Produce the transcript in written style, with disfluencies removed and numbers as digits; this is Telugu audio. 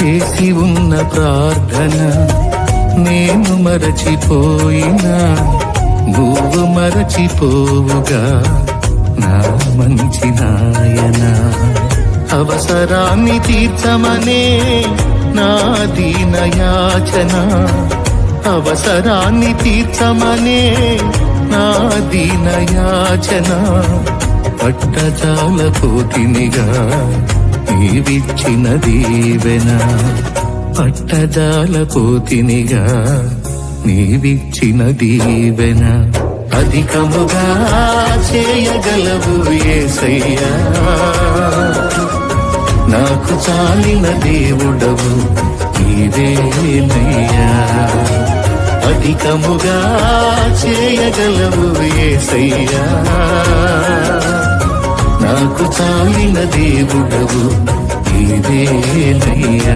చేసి ఉన్న ప్రార్థన నేను మరచిపోయినా నువ్వు మరచిపోవుగా నా మంచి నాయనా. అవసరాన్ని తీర్చమనే నా దీన యాచన, అవసరాన్ని తీర్చమనే నా దీన యాచన. పట్టజాలపోతినిగా నీవిచ్చిన దీవెన, పట్టజాలపోతినిగా నీవిచ్చిన దీవెన. అధికముగా చేయగలవు యేసయ్యా, నాకు చాలిన దేవుడవు నీవేనయ్యా. అధికముగా చేయగలవు యేసయ్యా, నాకు చాలిన దేవుడవు నీవేనయ్యా.